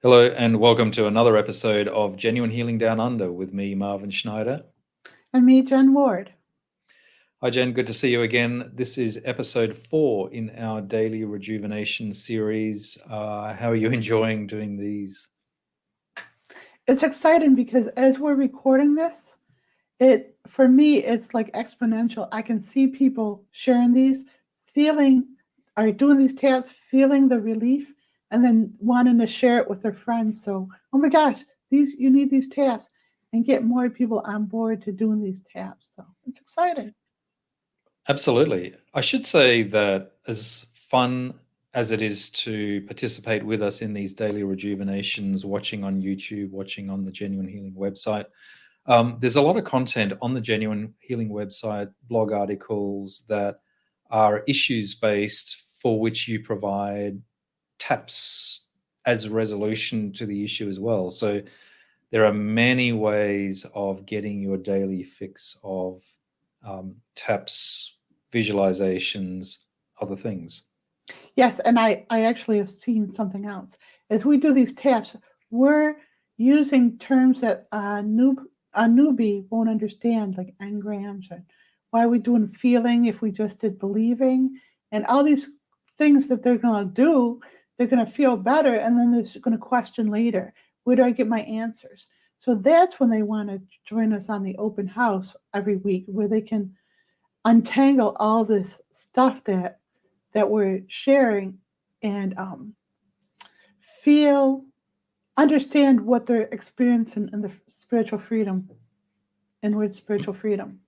Hello, and welcome to another episode of Genuine Healing Down Under with me, Marvin Schneider. And me, Jen Ward. Hi, Jen. Good to see you again. This is episode 4 in our Daily Rejuvenation series. How are you enjoying doing these? It's exciting because as we're recording this, for me it's like exponential. I can see people sharing these, feeling are doing these taps, feeling the relief, and then wanting to share it with their friends. So, oh my gosh, these you need these taps, and get more people on board to doing these taps. So it's exciting. Absolutely. I should say that as fun as it is to participate with us in these daily rejuvenations, watching on YouTube, watching on the Genuine Healing website, there's a lot of content on the Genuine Healing website, blog articles that are issues based for which you provide taps as a resolution to the issue as well. So there are many ways of getting your daily fix of taps, visualizations, other things. Yes, and I actually have seen something else. As we do these taps, we're using terms that a newbie won't understand, like engrams, and why are we doing feeling if we just did believing, and all these things that they're going to do. They're going to feel better, and then they're going to question later, where do I get my answers? So that's when they want to join us on the open house every week, where they can untangle all this stuff that we're sharing, and feel, understand what they're experiencing in the spiritual freedom, inward spiritual freedom.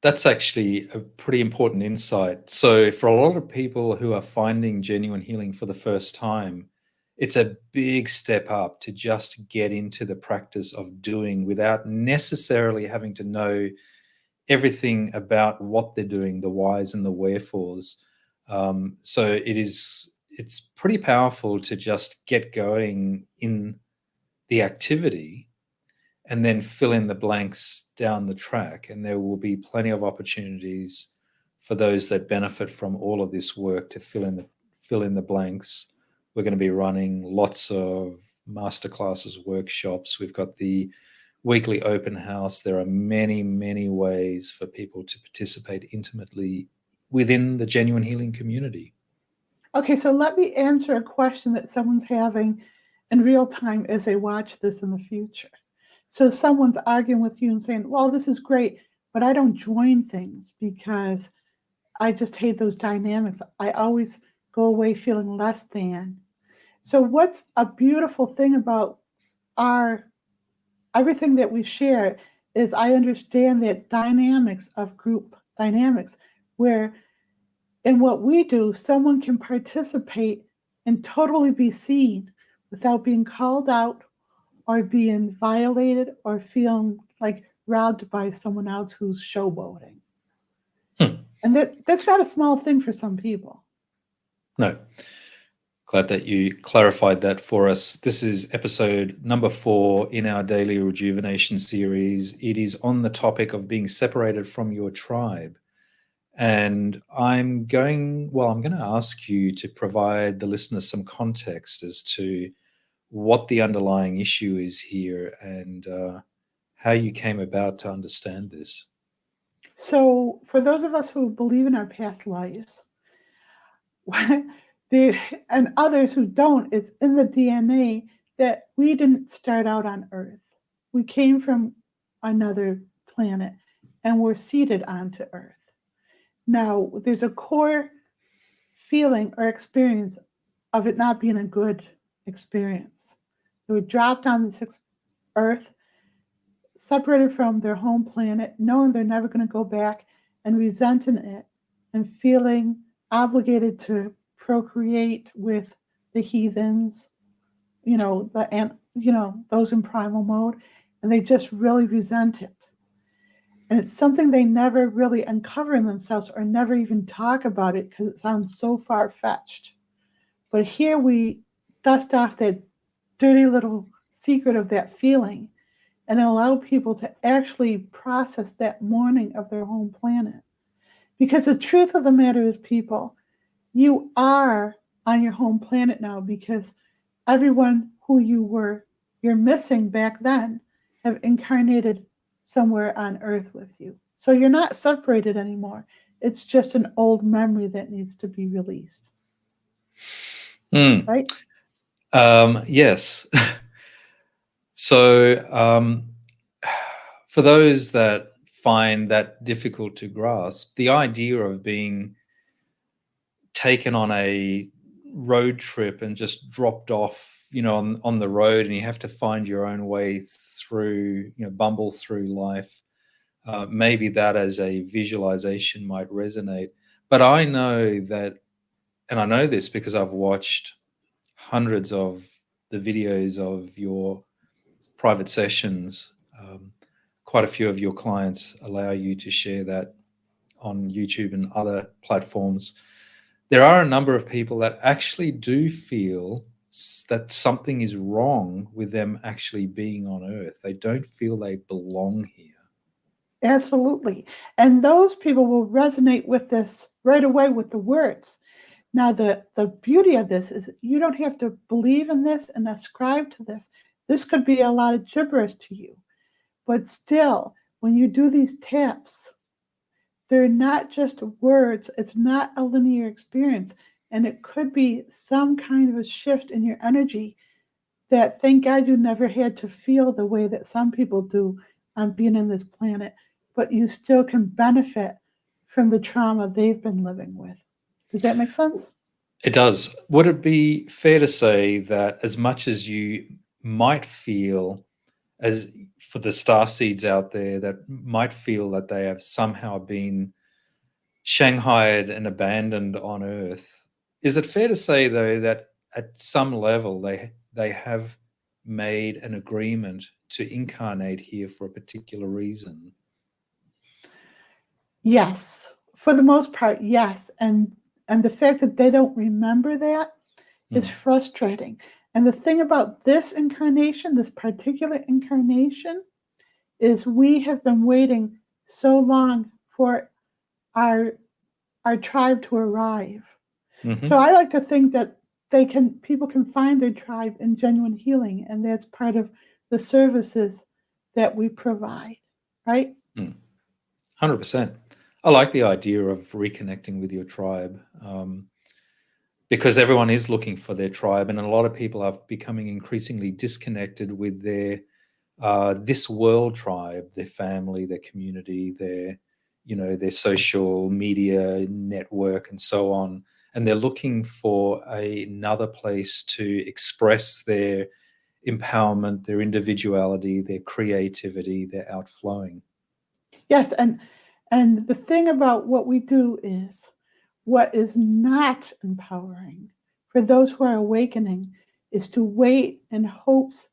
That's actually a pretty important insight. So, for a lot of people who are finding genuine healing for the first time, it's a big step up to just get into the practice of doing without necessarily having to know everything about what they're doing, the whys and the wherefores. So it's pretty powerful to just get going in the activity and then fill in the blanks down the track. And there will be plenty of opportunities for those that benefit from all of this work to fill in the blanks. We're going to be running lots of masterclasses, workshops. We've got the weekly open house. There are many, many ways for people to participate intimately within the genuine healing community. Okay, so let me answer a question that someone's having in real time as they watch this in the future. So someone's arguing with you and saying, well, this is great, but I don't join things because I just hate those dynamics. I always go away feeling less than. So what's a beautiful thing about our everything that we share is I understand that dynamics of group dynamics, where in what we do, someone can participate and totally be seen without being called out or being violated or feeling like robbed by someone else who's showboating. Hmm. And that's not a small thing for some people. No, glad that you clarified that for us. This is episode number 4 in our daily rejuvenation series. It is on the topic of being separated from your tribe. And I'm going to ask you to provide the listeners some context as to what the underlying issue is here and how you came about to understand this. So, for those of us who believe in our past lives, the, and others who don't, it's in the DNA that we didn't start out on Earth. We came from another planet and we're seated onto Earth. Now, there's a core feeling or experience of it not being a good experience. They were dropped on this Earth, separated from their home planet, knowing they're never going to go back, and resenting it and feeling obligated to procreate with the heathens, those in primal mode, and they just really resent it. And it's something they never really uncover in themselves or never even talk about it because it sounds so far fetched. But here we dust off that dirty little secret of that feeling and allow people to actually process that mourning of their home planet. Because the truth of the matter is, people, you are on your home planet now because everyone who you're missing back then have incarnated somewhere on earth with you. So you're not separated anymore. It's just an old memory that needs to be released. Right? Yes. So for those that find that difficult to grasp, the idea of being taken on a road trip and just dropped off, on the road, and you have to find your own way through, bumble through life. Maybe that as a visualization might resonate. But I know that, and I know this because I've watched hundreds of the videos of your private sessions. Quite a few of your clients allow you to share that on YouTube and other platforms. There are a number of people that actually do feel that something is wrong with them actually being on Earth. They don't feel they belong here. Absolutely. And those people will resonate with this right away with the words. Now, the beauty of this is you don't have to believe in this and ascribe to this. This could be a lot of gibberish to you. But still, when you do these taps, they're not just words. It's not a linear experience. And it could be some kind of a shift in your energy that, thank God, you never had to feel the way that some people do on being in this planet. But you still can benefit from the trauma they've been living with. Does that make sense? It does. Would it be fair to say that as much as you might feel, as for the star seeds out there that might feel that they have somehow been shanghaied and abandoned on Earth, is it fair to say, though, that at some level they have made an agreement to incarnate here for a particular reason? Yes, for the most part, yes. And the fact that they don't remember that is frustrating. And the thing about this incarnation, this particular incarnation, is we have been waiting so long for our tribe to arrive. So I like to think that people can find their tribe in genuine healing, and that's part of the services that we provide, right? 100%. I like the idea of reconnecting with your tribe, because everyone is looking for their tribe, and a lot of people are becoming increasingly disconnected with their this world tribe, their family, their community, their social media network, and so on. And they're looking for another place to express their empowerment, their individuality, their creativity, their outflowing. Yes, and the thing about what we do is, what is not empowering for those who are awakening is to wait in hopes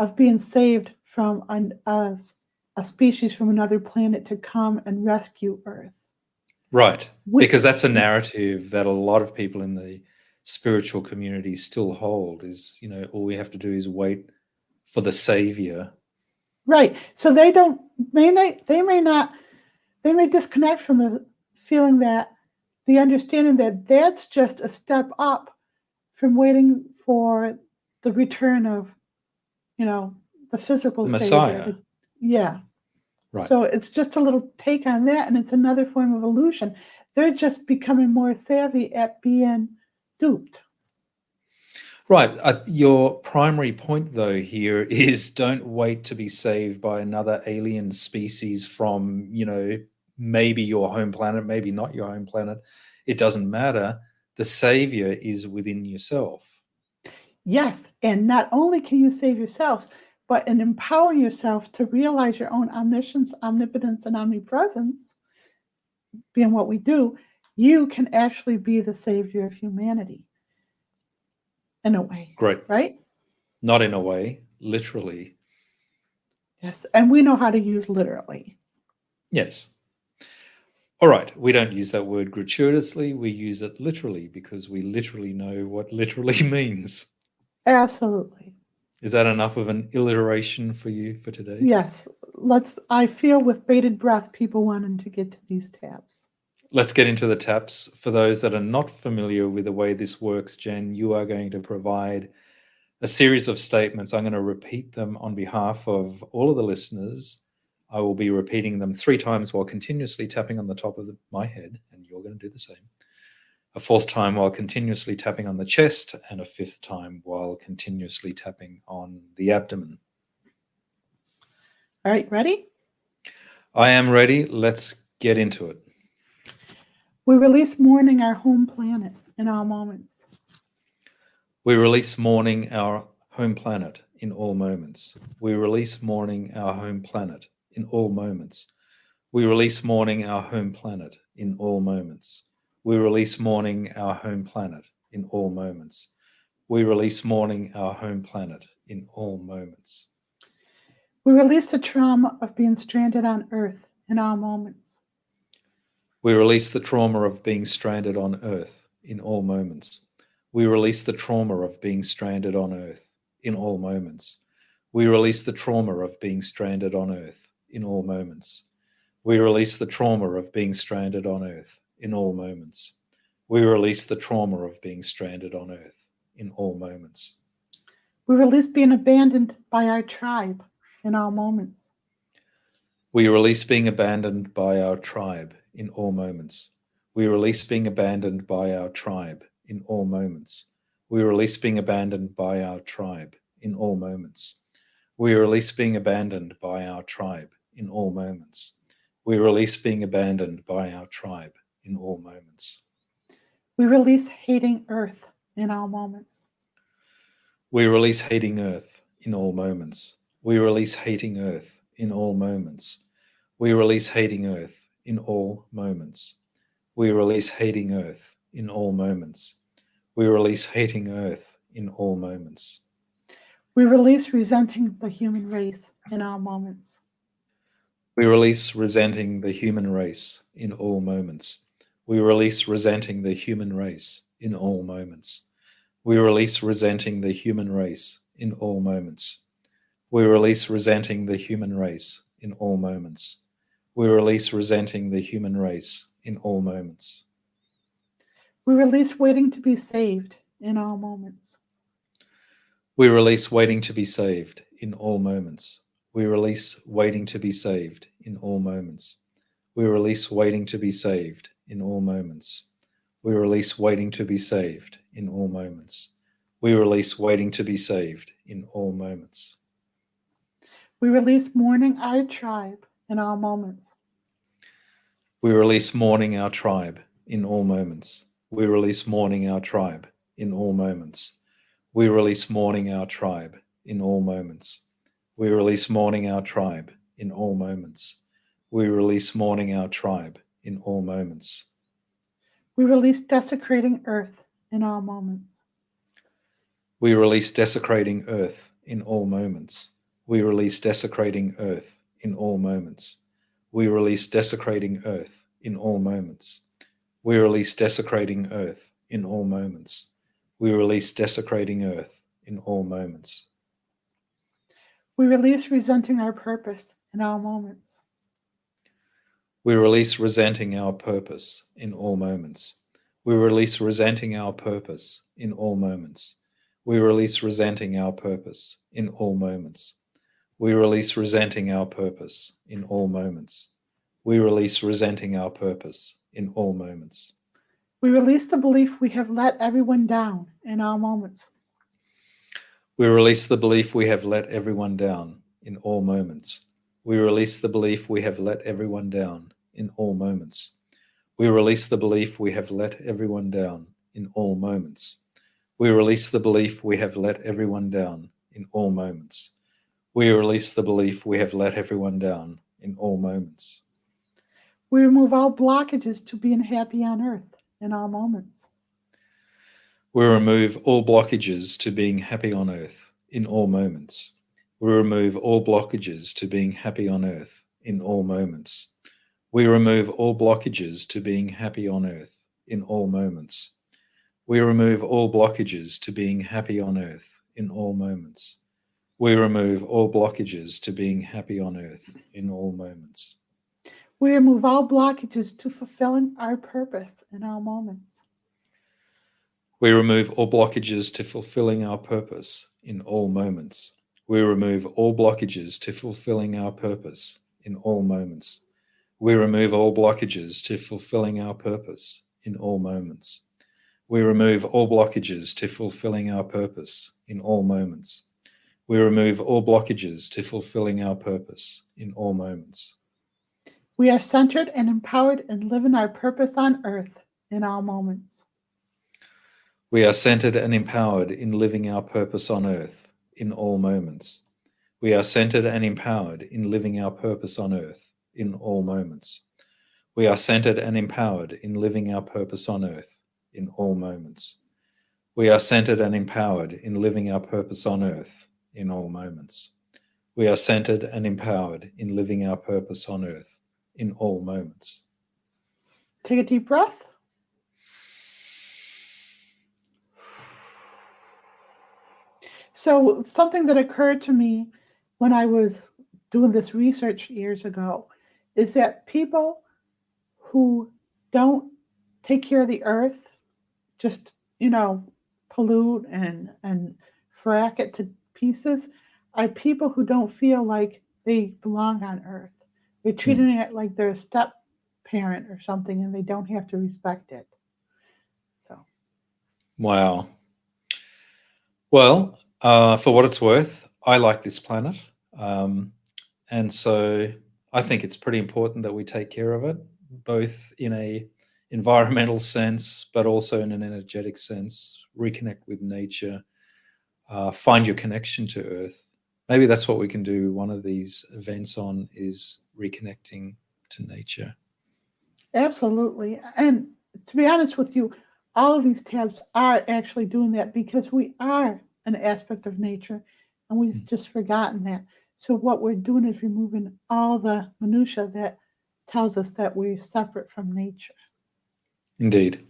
of being saved from a species from another planet to come and rescue Earth. Right, because that's a narrative that a lot of people in the spiritual community still hold, is, all we have to do is wait for the savior. Right. So they may disconnect from the feeling that, the understanding that that's just a step up from waiting for the return of, the physical The savior. Messiah. Yeah. Right. So it's just a little take on that, and it's another form of illusion. They're just becoming more savvy at being duped. Right. Your primary point, though, here is don't wait to be saved by another alien species from, maybe your home planet, maybe not your home planet. It doesn't matter. The savior is within yourself. Yes, and not only can you save yourselves, but in empowering yourself to realize your own omniscience, omnipotence, and omnipresence, being what we do, you can actually be the savior of humanity. In a way. Great. Right? Not in a way, literally. Yes, and we know how to use literally. Yes. All right. We don't use that word gratuitously. We use it literally because we literally know what literally means. Absolutely. Is that enough of an alliteration for you for today? Yes. I feel with bated breath people wanting to get to these tabs. Let's get into the taps. For those that are not familiar with the way this works, Jen, you are going to provide a series of statements. I'm going to repeat them on behalf of all of the listeners. I will be repeating them 3 times while continuously tapping on the top of my head, and you're going to do the same. A 4th time while continuously tapping on the chest, and a 5th time while continuously tapping on the abdomen. All right, ready? I am ready. Let's get into it. We release mourning our home planet in all moments. We release mourning our home planet in all moments. We release mourning our home planet in all moments. We release mourning our home planet in all moments. We release mourning our home planet in all moments. We release mourning our home planet in all moments. We release the trauma of being stranded on Earth in all moments. We release the trauma of being stranded on Earth in all moments. We release the trauma of being stranded on Earth in all moments. We release the trauma of being stranded on Earth in all moments. We release the trauma of being stranded on Earth in all moments. We release the trauma of being stranded on Earth in all moments. We release being abandoned by our tribe in all moments. We release being abandoned by our tribe in all moments. We release being abandoned by our tribe in all moments. We release being abandoned by our tribe in all moments. We release being abandoned by our tribe in all moments. We release being abandoned by our tribe in all moments. We release hating Earth in all moments. We release hating Earth in all moments. We release hating Earth in all moments. We release hating Earth in all moments. We release hating Earth in all moments. We release hating Earth in all moments. We release resenting the human race in all moments. We release resenting the human race in all moments. We release resenting the human race in all moments. We release resenting the human race in all moments. We release resenting the human race in all moments. We release resenting the human race in all moments. We release waiting to be saved in all moments. We release waiting to be saved in all moments. We release waiting to be saved in all moments. We release waiting to be saved in all moments. We release waiting to be saved in all moments. We release waiting to be saved in all moments. We release mourning our tribe in all moments. We release mourning our tribe in all moments. We release mourning our tribe in all moments. We release mourning our tribe in all moments. We release mourning our tribe in all moments. We release mourning our tribe in all moments. We release desecrating Earth in all moments. We release desecrating Earth in all moments. We release desecrating Earth in all moments. We release desecrating Earth in all moments. We release desecrating Earth in all moments. We release desecrating Earth in all moments. We release resenting our purpose in all moments. We release resenting our purpose in all moments. We release resenting our purpose in all moments. We release resenting our purpose in all moments. We release resenting our purpose in all moments. We release resenting our purpose in all moments. We release the belief we have let everyone down in all moments. We release the belief we have let everyone down in all moments. We release the belief we have let everyone down in all moments. We release the belief we have let everyone down in all moments. We release the belief we have let everyone down in all moments. We release the belief we have let everyone down in all moments. We remove all blockages to being happy on Earth in all moments. We remove all blockages to being happy on Earth in all moments. We remove all blockages to being happy on Earth in all moments. We remove all blockages to being happy on Earth in all moments. We remove all blockages to being happy on Earth in all moments. We remove all blockages to being happy on Earth in all moments. We remove all blockages to fulfilling our purpose in all moments. We remove all blockages to fulfilling our purpose in all moments. We remove all blockages to fulfilling our purpose in all moments. We remove all blockages to fulfilling our purpose in all moments. We remove all blockages to fulfilling our purpose in all moments. We remove all blockages to fulfilling our purpose in all moments. We are centered and empowered and live in our purpose on earth in all moments. We are centered and empowered in living our purpose on earth in all moments. We are centered and empowered in living our purpose on earth in all moments. We are centered and empowered in living our purpose on earth in all moments. We are centered and empowered in living our purpose on earth in all moments. We are centered and empowered in living our purpose on earth in all moments. Take a deep breath. So something that occurred to me when I was doing this research years ago is that people who don't take care of the earth, just, pollute and frack it to pieces, are people who don't feel like they belong on earth. They're treating it like they're a step parent or something, and they don't have to respect it. So, Wow. Well, for what it's worth, I like this planet. And so I think it's pretty important that we take care of it, both in a environmental sense, but also in an energetic sense, reconnect with nature, find your connection to earth. Maybe that's what we can do one of these events on, is reconnecting to nature. absolutely. And to be honest with you, all of these tabs are actually doing that because we are an aspect of nature and we've just forgotten that. So what we're doing is removing all the minutia that tells us that we're separate from nature. Indeed.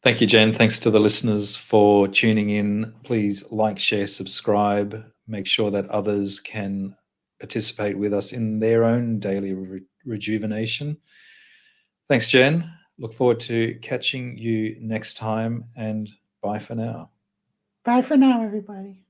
Thank you, Jen. Thanks to the listeners for tuning in. Please like, share, subscribe. Make sure that others can participate with us in their own daily rejuvenation. Thanks, Jen. Look forward to catching you next time, and bye for now. Bye for now, everybody.